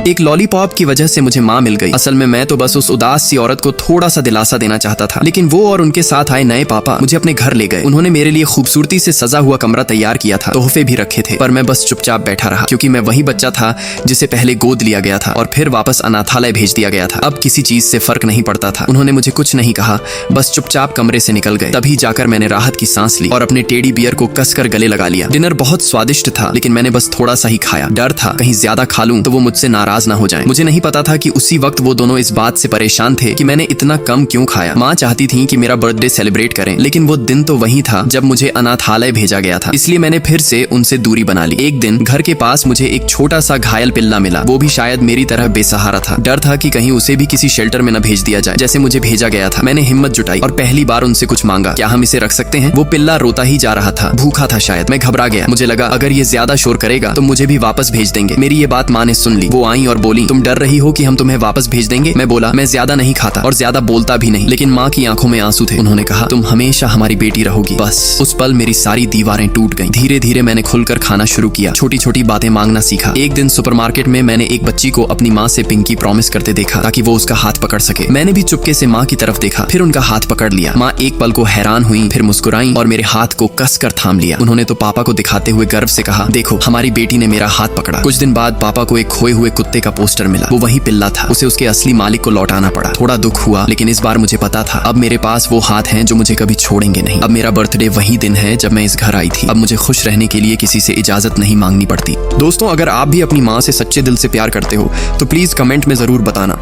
एक लॉलीपॉप की वजह से मुझे माँ मिल गई। असल में मैं तो बस उस उदास सी औरत को थोड़ा सा दिलासा देना चाहता था, लेकिन वो और उनके साथ आए नए पापा मुझे अपने घर ले गए। उन्होंने मेरे लिए खूबसूरती से सजा हुआ कमरा तैयार किया था, तोहफे भी रखे थे, पर मैं बस चुपचाप बैठा रहा, क्योंकि मैं वही बच्चा था जिसे पहले गोद लिया गया था और फिर वापस अनाथालय भेज दिया गया था। अब किसी चीज से फर्क नहीं पड़ता था। उन्होंने मुझे कुछ नहीं कहा, बस चुपचाप कमरे से निकल गए। तभी जाकर मैंने राहत की सांस ली और अपने टेडी बियर को कसकर गले लगा लिया। डिनर बहुत स्वादिष्ट था, लेकिन मैंने बस थोड़ा सा ही खाया। डर था कहीं ज्यादा खा लूं तो वो मुझसे नाराज ना हो जाए। मुझे नहीं पता था कि उसी वक्त वो दोनों इस बात से परेशान थे कि मैंने इतना कम क्यों खाया। माँ चाहती थी कि मेरा बर्थडे सेलिब्रेट करें, लेकिन वो दिन तो वही था जब मुझे अनाथालय भेजा गया था, इसलिए मैंने फिर से उनसे दूरी बना ली। एक दिन घर के पास मुझे एक छोटा सा घायल पिल्ला मिला। वो भी शायद मेरी तरह बेसहारा था। डर था कि कहीं उसे भी किसी शेल्टर में न भेज दिया जाए जैसे मुझे भेजा गया था। मैंने हिम्मत जुटाई और पहली बार उनसे कुछ मांगा, क्या हम इसे रख सकते हैं? वो पिल्ला रोता ही जा रहा था, भूखा था शायद। मैं घबरा गया। मुझे लगा अगर ये ज्यादा शोर करेगा तो मुझे भी वापस भेज देंगे। मेरी ये बात माँ ने सुन ली। वो आई और बोली, तुम डर रही हो कि हम तुम्हें वापस भेज देंगे? मैं बोला, मैं ज्यादा नहीं खाता और ज्यादा बोलता भी नहीं, लेकिन माँ की आंखों में आंसू थे। उन्होंने कहा, तुम हमेशा हमारी बेटी रहोगी। बस उस पल मेरी सारी दीवारें टूट गईं। धीरे धीरे मैंने खुलकर खाना शुरू किया, छोटी छोटी बातें मांगना सीखा। एक दिन सुपरमार्केट में मैंने एक बच्ची को अपनी माँ से पिंकी प्रॉमिस करते देखा ताकि वो उसका हाथ पकड़ सके। मैंने भी चुपके से माँ की तरफ देखा, फिर उनका हाथ पकड़ लिया। माँ एक पल को हैरान हुई, फिर मुस्कुराई और मेरे हाथ को कसकर थाम लिया। उन्होंने तो पापा को दिखाते हुए गर्व से कहा, देखो हमारी बेटी ने मेरा हाथ पकड़ा। कुछ दिन बाद पापा को एक खोए हुए कुत्ते का पोस्टर मिला। वो वही पिल्ला था। उसे उसके असली मालिक को लौटाना पड़ा। थोड़ा दुख हुआ, लेकिन इस बार मुझे पता था अब मेरे पास वो हाथ हैं जो मुझे कभी छोड़ेंगे नहीं। अब मेरा बर्थडे वही दिन है जब मैं इस घर आई थी। अब मुझे खुश रहने के लिए किसी से इजाजत नहीं मांगनी पड़ती। दोस्तों, अगर आप भी अपनी माँ से सच्चे दिल से प्यार करते हो तो प्लीज कमेंट में जरूर बताना।